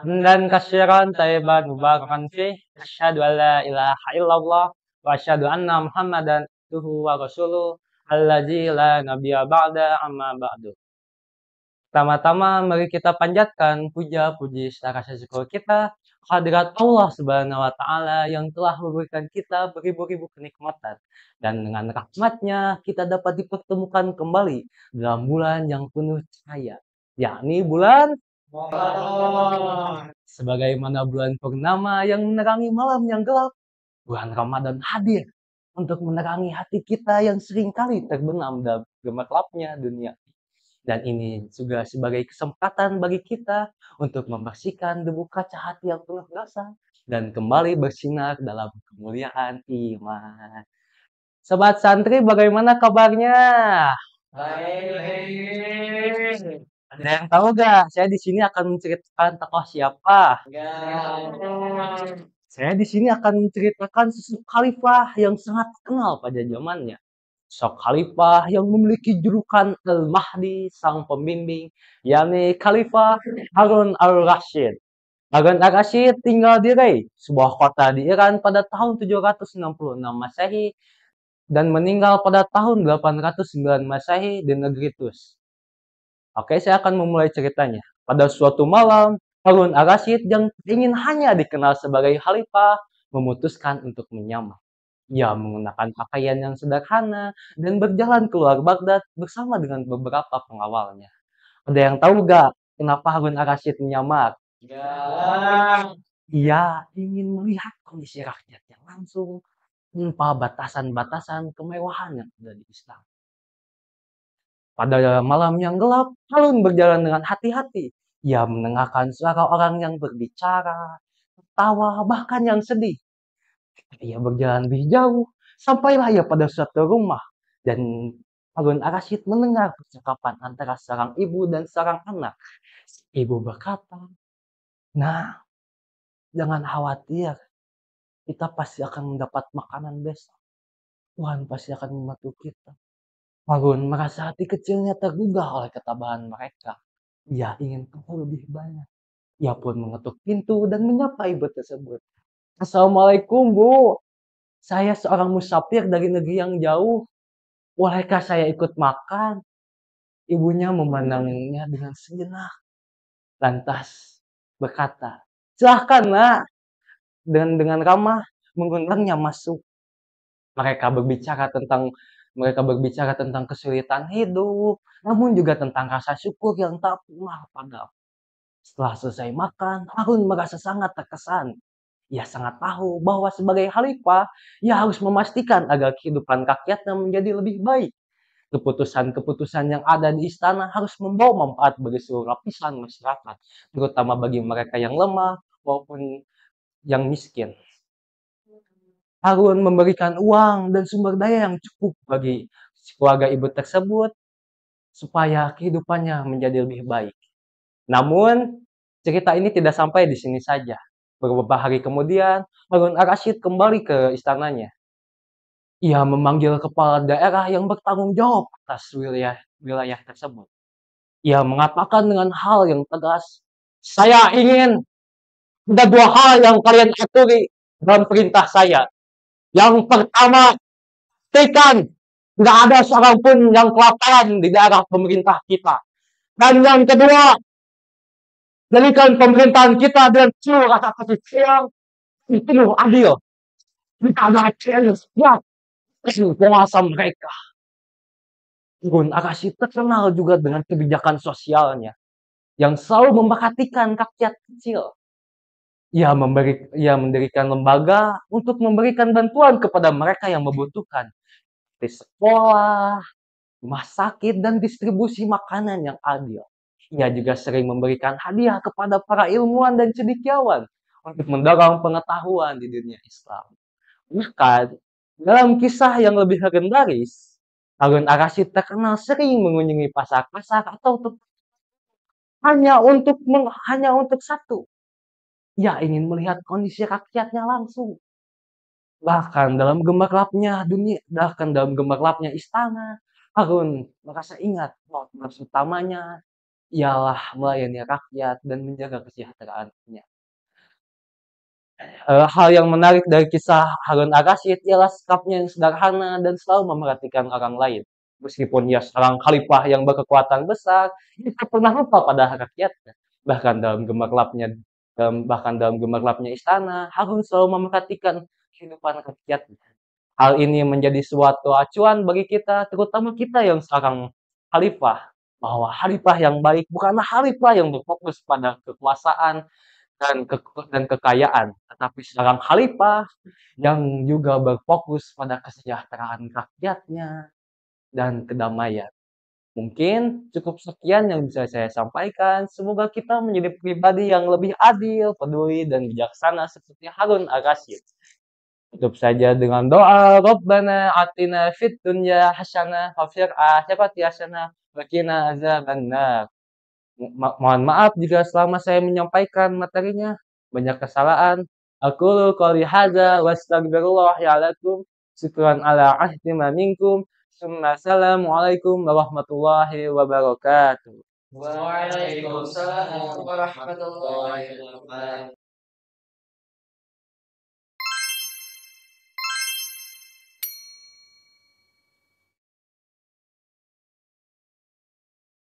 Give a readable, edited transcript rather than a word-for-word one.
حمدا كثيرا طيبا مباركا فيه أشهد أن لا إله إلا الله وأشهد أن محمدا عبده ورسوله الذي لا نبي بعد أما بعد. Pertama-tama mari kita panjatkan puja puji serta rasa syukur kita kehadirat Allah Subhanahu wa taala yang telah memberikan kita beribu-ribu kenikmatan dan dengan rahmatnya kita dapat dipertemukan kembali dalam bulan yang penuh cahaya, yakni bulan sebagaimana bulan purnama yang menerangi malam yang gelap. Bulan Ramadan hadir untuk menerangi hati kita yang seringkali terbenam dalam gemerlapnya dunia. Dan ini juga sebagai kesempatan bagi kita untuk membersihkan debu kaca hati yang penuh dosa dan kembali bersinar dalam kemuliaan iman. Sobat santri, bagaimana kabarnya? Baik. Ada yang tahu gak? Saya di sini akan menceritakan tokoh siapa? Saya di sini akan menceritakan sosok khalifah yang sangat terkenal pada zamannya. Sosok khalifah yang memiliki julukan Al-Mahdi, sang pembimbing, yakni Khalifah Harun al-Rashid. Harun al-Rashid tinggal di Rey, sebuah kota di Iran pada tahun 766 Masehi dan meninggal pada tahun 809 Masehi di negeri Tus. Oke, saya akan memulai ceritanya. Pada suatu malam, Harun al-Rashid yang ingin hanya dikenal sebagai khalifah memutuskan untuk menyamar. Ia menggunakan pakaian yang sederhana dan berjalan keluar Baghdad bersama dengan beberapa pengawalnya. Ada yang tahu gak kenapa Harun al-Rashid menyamar? Ia ingin melihat kondisi rakyatnya langsung tanpa batasan-batasan kemewahan yang ada di istana. Pada malam yang gelap, Harun berjalan dengan hati-hati. Ia mendengarkan suara orang yang berbicara, tertawa, bahkan yang sedih. Ia berjalan lebih jauh, sampailah ia pada suatu rumah. Dan Harun al-Rashid mendengar percakapan antara seorang ibu dan seorang anak. Ibu berkata, "Nah, jangan khawatir, kita pasti akan mendapat makanan besok. Tuhan pasti akan membantu kita." Harun merasa hati kecilnya tergugah oleh ketabahan mereka. Ia ingin tahu lebih banyak. Ia pun mengetuk pintu dan menyapa ibu tersebut. "Assalamualaikum, Bu. Saya seorang musafir dari negeri yang jauh. Bolehkah saya ikut makan?" Ibunya memandangnya dengan sejenak, lantas berkata, "Silahkan, Nak." Dan dengan ramah mengundangnya masuk. Mereka berbicara tentang kesulitan hidup, namun juga tentang rasa syukur yang tak pernah padam. Setelah selesai makan, Harun merasa sangat terkesan. Ia sangat tahu bahwa sebagai khalifah, ia harus memastikan agar kehidupan rakyatnya menjadi lebih baik. Keputusan-keputusan yang ada di istana harus membawa manfaat bagi seluruh lapisan masyarakat, terutama bagi mereka yang lemah maupun yang miskin. Harun memberikan uang dan sumber daya yang cukup bagi keluarga ibu tersebut supaya kehidupannya menjadi lebih baik. Namun, cerita ini tidak sampai di sini saja. Beberapa hari kemudian, Harun al-Rashid kembali ke istananya. Ia memanggil kepala daerah yang bertanggung jawab atas wilayah tersebut. Ia mengatakan dengan hal yang tegas, "Saya ingin ada dua hal yang kalian aturi dalam perintah saya. Yang pertama, pastikan nggak ada seorang pun yang kelaparan di daerah pemerintah kita. Dan yang kedua, jadikan pemerintahan kita dengan penuh rasa kasih sayang dan penuh adil. Kita ada challenge buat penguasa mereka." Harun al-Rashid terkenal juga dengan kebijakan sosialnya yang selalu memperhatikan rakyat kecil. Ia mendirikan lembaga untuk memberikan bantuan kepada mereka yang membutuhkan, seperti sekolah, rumah sakit, dan distribusi makanan yang adil. Ia juga sering memberikan hadiah kepada para ilmuwan dan cendekiawan untuk mendorong pengetahuan di dunia Islam. Bahkan, dalam kisah yang lebih legendaris, Harun al-Rashid terkenal sering mengunjungi pasar-pasar atau hanya untuk satu. Ia ingin melihat kondisi rakyatnya langsung. Bahkan dalam gemerlapnya istana, Harun merasa ingat bahwa tugas utamanya ialah melayani rakyat dan menjaga kesejahteraannya. Hal yang menarik dari kisah Harun ar-Rasyid ialah sikapnya yang sederhana dan selalu memerhatikan orang lain. Meskipun ia seorang khalifah yang berkekuatan besar, ia tak pernah lupa pada rakyatnya. Bahkan dalam gemerlapnya istana, Harun selalu memerhatikan kehidupan rakyatnya. Hal ini menjadi suatu acuan bagi kita, terutama kita yang seorang khalifah, bahwa khalifah yang baik bukanlah khalifah yang berfokus pada kekuasaan dan kekayaan, tetapi seorang khalifah yang juga berfokus pada kesejahteraan rakyatnya dan kedamaian. Mungkin cukup sekian yang bisa saya sampaikan. Semoga kita menjadi pribadi yang lebih adil, peduli, dan bijaksana seperti Harun ar-Rasyid. Tutup saja dengan doa, Rabbana atina fid dunya hasanah wa fil akhirati hasanah wa qina azabannar. Mohon maaf jika selama saya menyampaikan materinya banyak kesalahan. Aku qouli hadza wastaghfirullah ya lakum. Syukran ala ahdi minkum. Assalamualaikum warahmatullahi wabarakatuh. Waalaikumsalam warahmatullahi wabarakatuh.